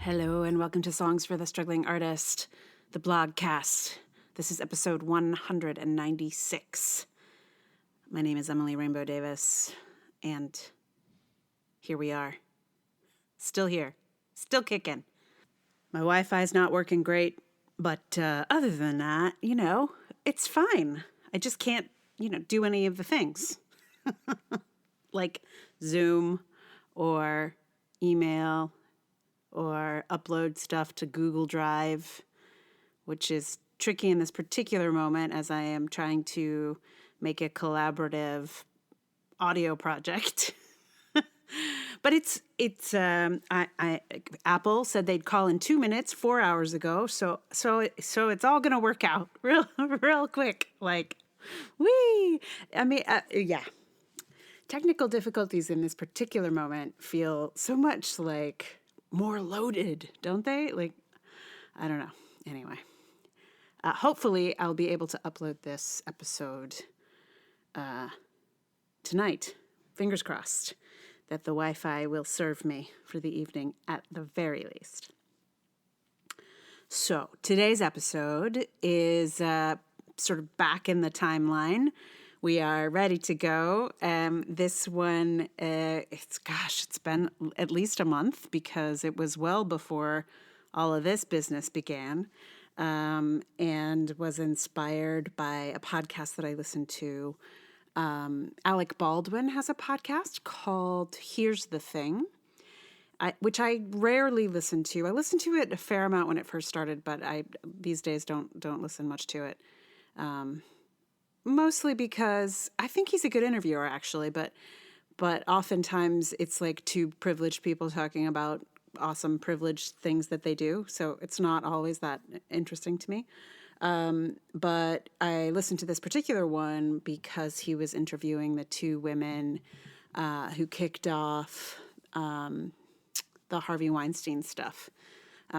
Hello and welcome to Songs for the Struggling Artist, the blogcast. This is episode 196. My name is Emily Rainbow Davis, and here we are. Still here. Still kicking. My Wi-Fi is not working great, but other than that, it's fine. I just can't, do any of the things. Like Zoom or email or upload stuff to Google Drive, which is tricky in this particular moment as I am trying to make a collaborative audio project. But Apple said they'd call in 2 minutes 4 hours ago, so it's all gonna work out real quick. Like, whee! Yeah. Technical difficulties in this particular moment feel so much like more loaded, don't they? Like, I don't know. Anyway, hopefully I'll be able to upload this episode tonight. Fingers crossed that the Wi-Fi will serve me for the evening at the very least. So today's episode is sort of back in the timeline. We are ready to go. This one, it's been at least a month because it was well before all of this business began, and was inspired by a podcast that I listened to. Alec Baldwin has a podcast called Here's the Thing, which I rarely listen to. I listened to it a fair amount when it first started, but I these days don't listen much to it. Mostly because I think he's a good interviewer, actually, but oftentimes it's like two privileged people talking about awesome privileged things that they do, so it's not always that interesting to me. But I listened to this particular one because he was interviewing the two women who kicked off the Harvey Weinstein stuff.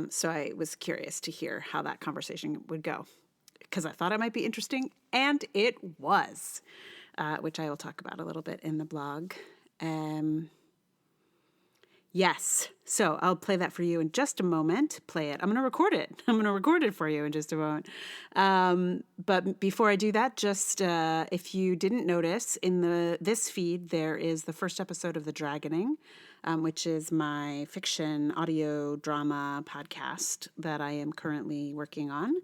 So I was curious to hear how that conversation would go, because I thought it might be interesting, and it was, which I will talk about a little bit in the blog. Yes, so I'll play that for you in just a moment. Play it. I'm going to record it. I'm going to record it for you in just a moment. But before I do that, just if you didn't notice, in this feed, there is the first episode of The Dragoning, which is my fiction audio drama podcast that I am currently working on.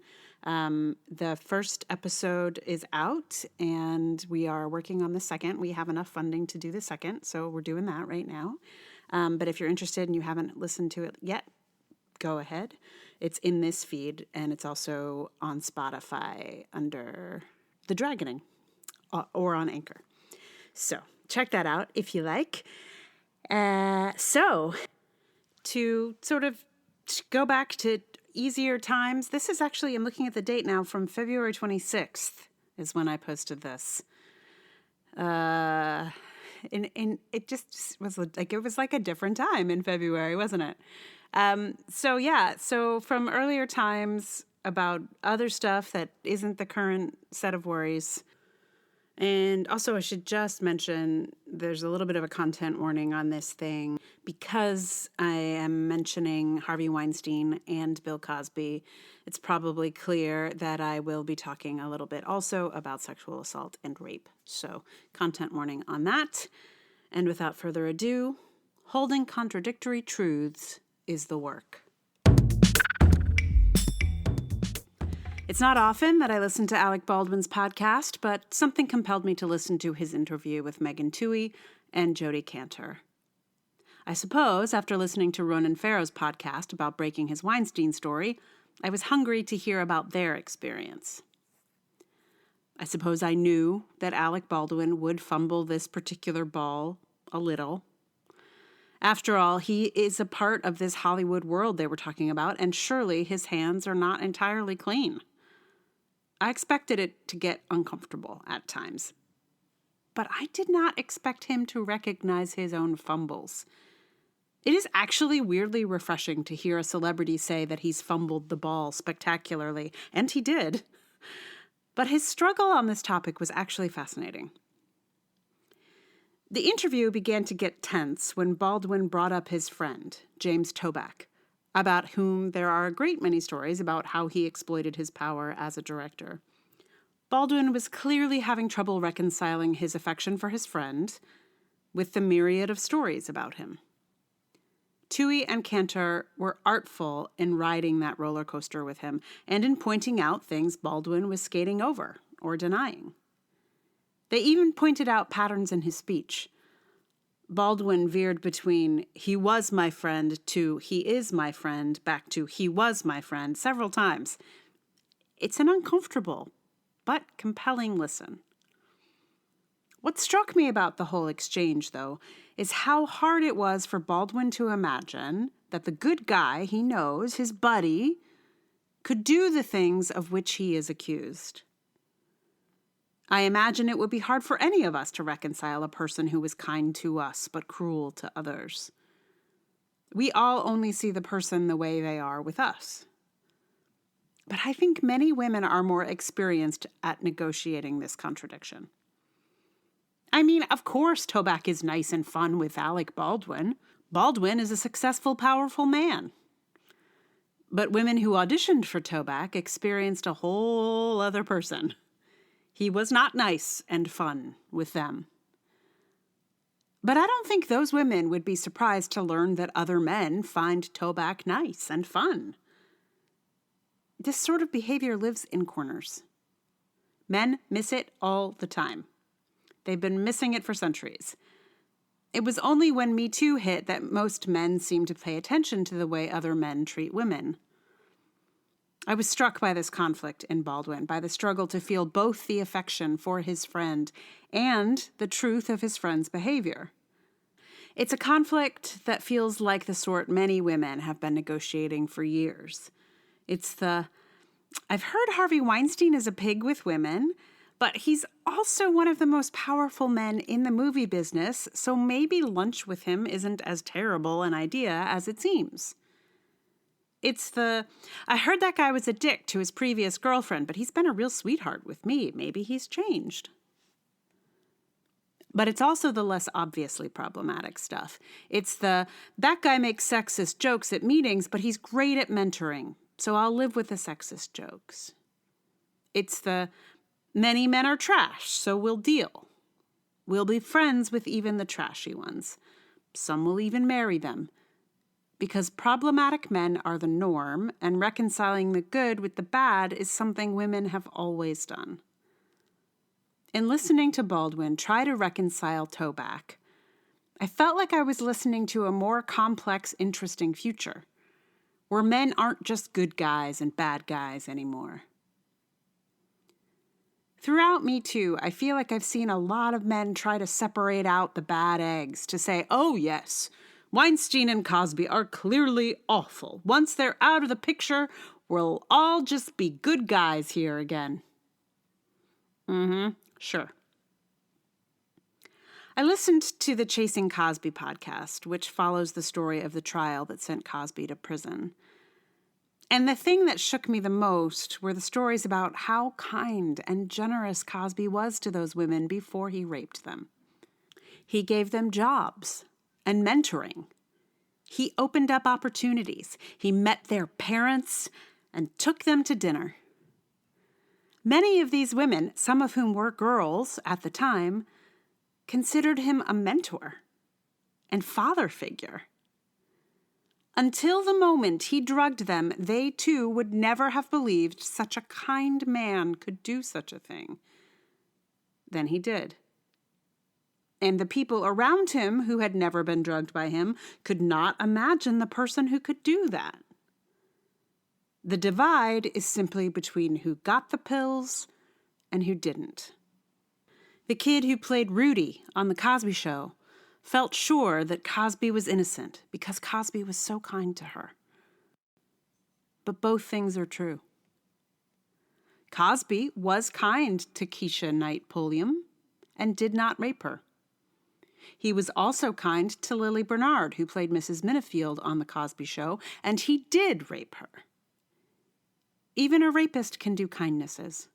The first episode is out, and we are working on the second. We have enough funding to do the second, so we're doing that right now. But if you're interested and you haven't listened to it yet, go ahead. It's in this feed, and it's also on Spotify under The Dragoning, or on Anchor. So check that out if you like. So to sort of go back to easier times, this is actually, I'm looking at the date now, from February 26th is when I posted this. And it just was like, it was like a different time in February, wasn't it? So from earlier times about other stuff that isn't the current set of worries. And also I should just mention there's a little bit of a content warning on this thing because I am mentioning Harvey Weinstein and Bill Cosby. It's probably clear that I will be talking a little bit also about sexual assault and rape. So content warning on that. And without further ado, holding contradictory truths is the work. It's not often that I listen to Alec Baldwin's podcast, but something compelled me to listen to his interview with Megan Twohey and Jodi Kantor. I suppose after listening to Ronan Farrow's podcast about breaking his Weinstein story, I was hungry to hear about their experience. I suppose I knew that Alec Baldwin would fumble this particular ball a little. After all, he is a part of this Hollywood world they were talking about, and surely his hands are not entirely clean. I expected it to get uncomfortable at times, but I did not expect him to recognize his own fumbles. It is actually weirdly refreshing to hear a celebrity say that he's fumbled the ball spectacularly, and he did. But his struggle on this topic was actually fascinating. The interview began to get tense when Baldwin brought up his friend, James Toback, about whom there are a great many stories about how he exploited his power as a director. Baldwin was clearly having trouble reconciling his affection for his friend with the myriad of stories about him. Toohey and Cantor were artful in riding that roller coaster with him and in pointing out things Baldwin was skating over or denying. They even pointed out patterns in his speech. Baldwin veered between "he was my friend" to "he is my friend" back to "he was my friend" several times. It's an uncomfortable but compelling listen. What struck me about the whole exchange, though, is how hard it was for Baldwin to imagine that the good guy he knows, his buddy, could do the things of which he is accused. I imagine it would be hard for any of us to reconcile a person who was kind to us but cruel to others. We all only see the person the way they are with us. But I think many women are more experienced at negotiating this contradiction. I mean, of course Toback is nice and fun with Alec Baldwin. Baldwin is a successful, powerful man. But women who auditioned for Toback experienced a whole other person. He was not nice and fun with them. But I don't think those women would be surprised to learn that other men find Toback nice and fun. This sort of behavior lives in corners. Men miss it all the time. They've been missing it for centuries. It was only when Me Too hit that most men seemed to pay attention to the way other men treat women. I was struck by this conflict in Baldwin, by the struggle to feel both the affection for his friend and the truth of his friend's behavior. It's a conflict that feels like the sort many women have been negotiating for years. It's I've heard Harvey Weinstein is a pig with women, but he's also one of the most powerful men in the movie business, so maybe lunch with him isn't as terrible an idea as it seems. It's I heard that guy was a dick to his previous girlfriend, but he's been a real sweetheart with me. Maybe he's changed. But it's also the less obviously problematic stuff. It's that guy makes sexist jokes at meetings, but he's great at mentoring, so I'll live with the sexist jokes. It's many men are trash, so we'll deal. We'll be friends with even the trashy ones. Some will even marry them. Because problematic men are the norm, and reconciling the good with the bad is something women have always done. In listening to Baldwin try to reconcile Toback, I felt like I was listening to a more complex, interesting future, where men aren't just good guys and bad guys anymore. Throughout Me Too, I feel like I've seen a lot of men try to separate out the bad eggs, to say, oh yes, Weinstein and Cosby are clearly awful. Once they're out of the picture, we'll all just be good guys here again. Sure. I listened to the Chasing Cosby podcast, which follows the story of the trial that sent Cosby to prison. And the thing that shook me the most were the stories about how kind and generous Cosby was to those women before he raped them. He gave them jobs and mentoring. He opened up opportunities. He met their parents and took them to dinner. Many of these women, some of whom were girls at the time, considered him a mentor and father figure. Until the moment he drugged them, they too would never have believed such a kind man could do such a thing. Then he did. And the people around him who had never been drugged by him could not imagine the person who could do that. The divide is simply between who got the pills and who didn't. The kid who played Rudy on The Cosby Show felt sure that Cosby was innocent because Cosby was so kind to her. But both things are true. Cosby was kind to Keisha Knight Pulliam and did not rape her. He was also kind to Lily Bernard, who played Mrs. Minifield on The Cosby Show, and he did rape her. Even a rapist can do kindnesses.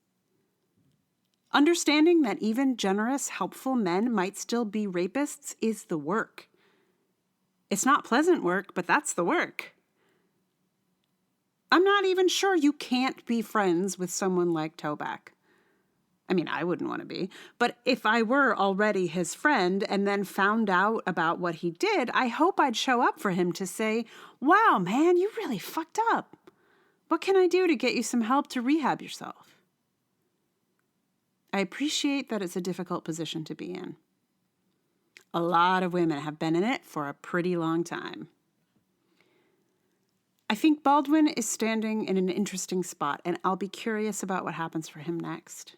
Understanding that even generous, helpful men might still be rapists is the work. It's not pleasant work, but that's the work. I'm not even sure you can't be friends with someone like Toback. I mean, I wouldn't want to be. But if I were already his friend and then found out about what he did, I hope I'd show up for him to say, wow, man, you really fucked up. What can I do to get you some help to rehab yourself? I appreciate that it's a difficult position to be in. A lot of women have been in it for a pretty long time. I think Baldwin is standing in an interesting spot, and I'll be curious about what happens for him next.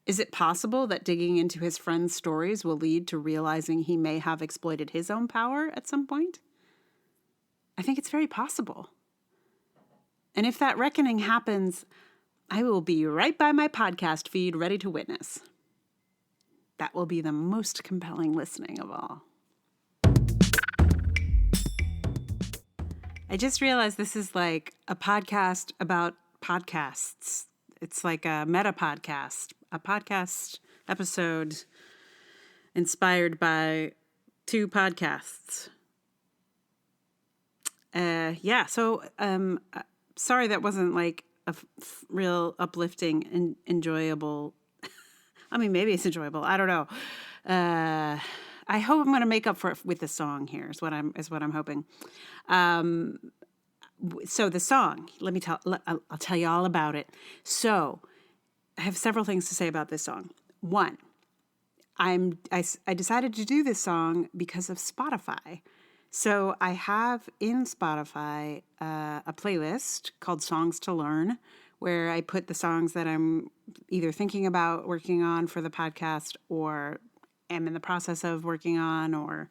Is it possible that digging into his friends' stories will lead to realizing he may have exploited his own power at some point? I think it's very possible. And if that reckoning happens, I will be right by my podcast feed ready to witness. That will be the most compelling listening of all. I just realized this is like a podcast about podcasts. It's like a meta podcast, a podcast episode inspired by 2 podcasts. Sorry that wasn't like a real uplifting and enjoyable. I mean, maybe it's enjoyable. I don't know. I hope I'm going to make up for it with the song here. Is what I'm hoping. So the song, I'll tell you all about it. So I have several things to say about this song. One, I decided to do this song because of Spotify. So I have in Spotify a playlist called Songs to Learn, where I put the songs that I'm either thinking about working on for the podcast or am in the process of working on, or,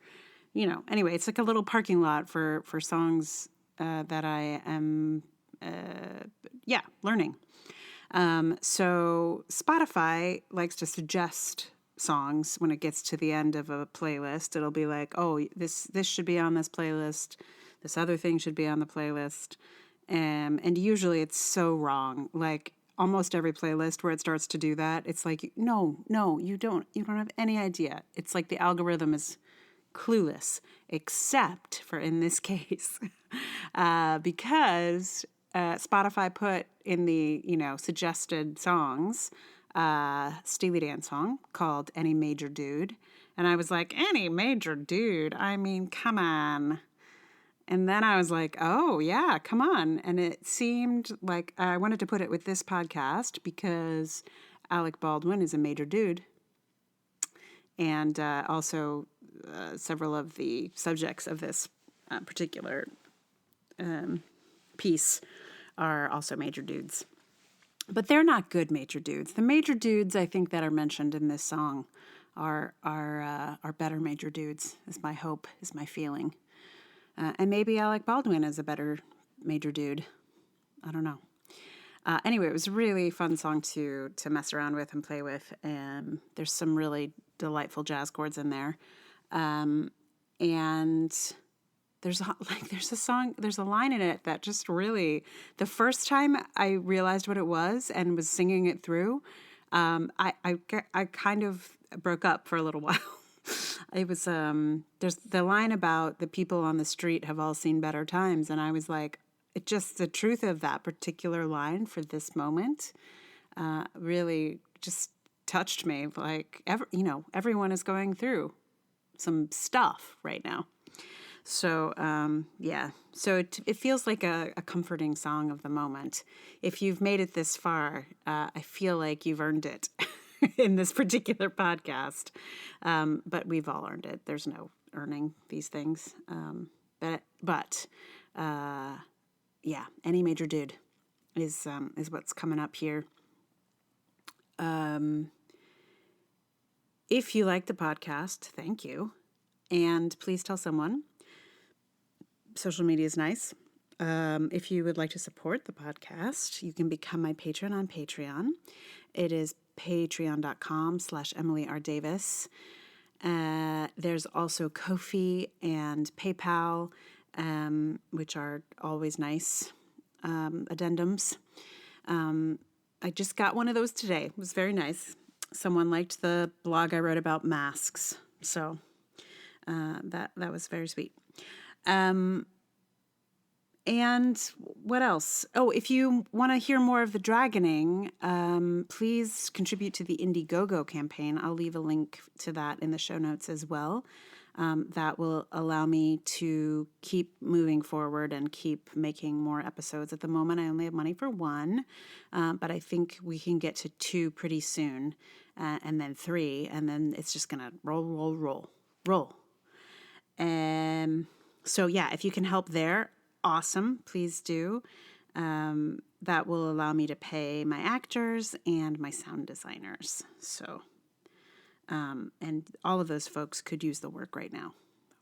anyway, it's like a little parking lot for songs that I am, learning. So Spotify likes to suggest songs when it gets to the end of a playlist. It'll be like, oh, this should be on this playlist. This other thing should be on the playlist. And usually it's so wrong. Like almost every playlist where it starts to do that, it's like, no, you don't have any idea. It's like the algorithm is clueless, except for in this case, because Spotify put in the, suggested songs, Steely Dan song called Any Major Dude. And I was like, any major dude? I mean, come on. And then I was like, oh, yeah, come on. And it seemed like I wanted to put it with this podcast because Alec Baldwin is a major dude. And also several of the subjects of this particular piece are also major dudes. But they're not good major dudes. The major dudes I think that are mentioned in this song are better major dudes, is my hope, is my feeling. And maybe Alec Baldwin is a better major dude. I don't know. Anyway, it was a really fun song to mess around with and play with. And there's some really delightful jazz chords in there. And there's a line in it that just really, the first time I realized what it was and was singing it through, I kind of broke up for a little while. It was, there's the line about the people on the street have all seen better times. And I was like, it just, the truth of that particular line for this moment, really just touched me. Like, everyone is going through some stuff right now. So, so it feels like a comforting song of the moment. If you've made it this far, I feel like you've earned it in this particular podcast. But we've all earned it. There's no earning these things. But Any Major Dude is what's coming up here. If you like the podcast, thank you. And please tell someone. Social media is nice. If you would like to support the podcast, you can become my patron on Patreon. It is patreon.com/Emily R. Davis. There's also Ko-fi and PayPal, which are always nice addendums. I just got one of those today. It was very nice. Someone liked the blog I wrote about masks. So that was very sweet. And what else? Oh, if you want to hear more of the dragoning, please contribute to the Indiegogo campaign. I'll leave a link to that in the show notes as well. That will allow me to keep moving forward and keep making more episodes. At the moment, I only have money for one, but I think we can get to 2 pretty soon, and then 3, and then it's just going to roll. So yeah, if you can help there, awesome, please do. That will allow me to pay my actors and my sound designers. So, and all of those folks could use the work right now,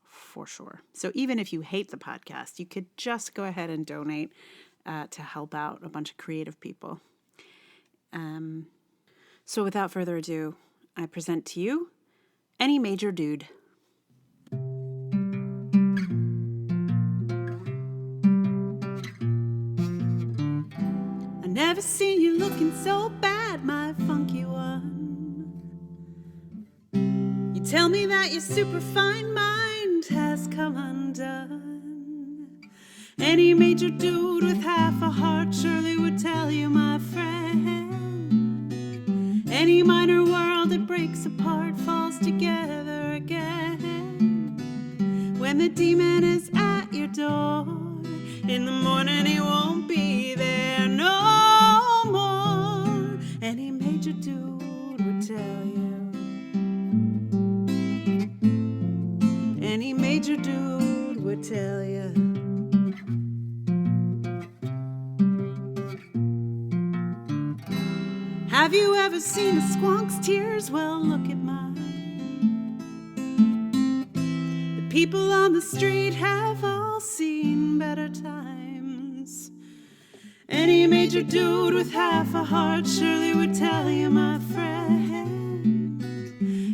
for sure. So even if you hate the podcast, you could just go ahead and donate to help out a bunch of creative people. So without further ado, I present to you Any Major Dude. Never seen you looking so bad, my funky one. You tell me that your superfine mind has come undone. Any major dude with half a heart surely would tell you, my friend. Any minor world that breaks apart falls together again. When the demon is at your door, in the morning he won't be there no more. Any major dude would tell you. Any major dude would tell you. Have you ever seen a squonk's tears? Well, look at mine. The people on the street have all seen better times. Any major dude with half a heart surely would tell you, my friend.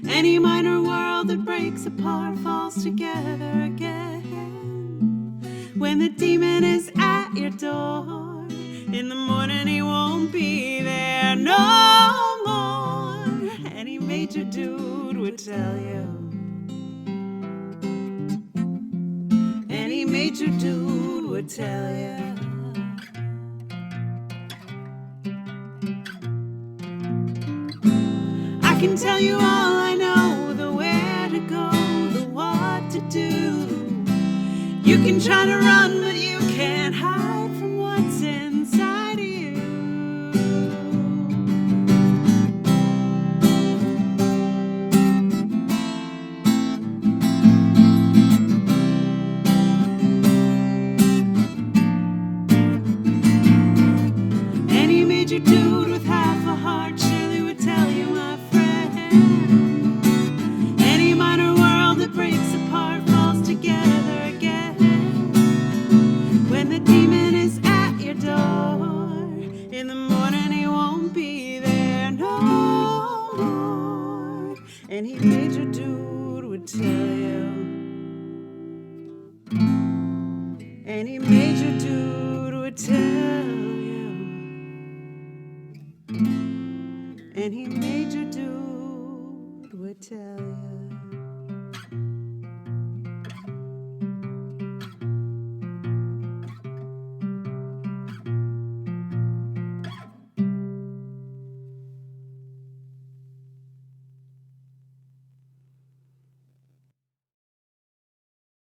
Any minor world that breaks apart falls together again. When the demon is at your door, in the morning he won't be there no more. Any major dude would tell you. Any major dude would tell you. I can tell you all I know, the where to go, the what to do. You can try to run, but you can't hide from what's inside of you. Any major dude with half a heart surely would tell you, my friend. Any minor world that breaks apart falls together again. When the demon is at your door, in the morning he won't be there no more. Any major dude would tell you. Any major dude would tell you. Any major dude would tell you.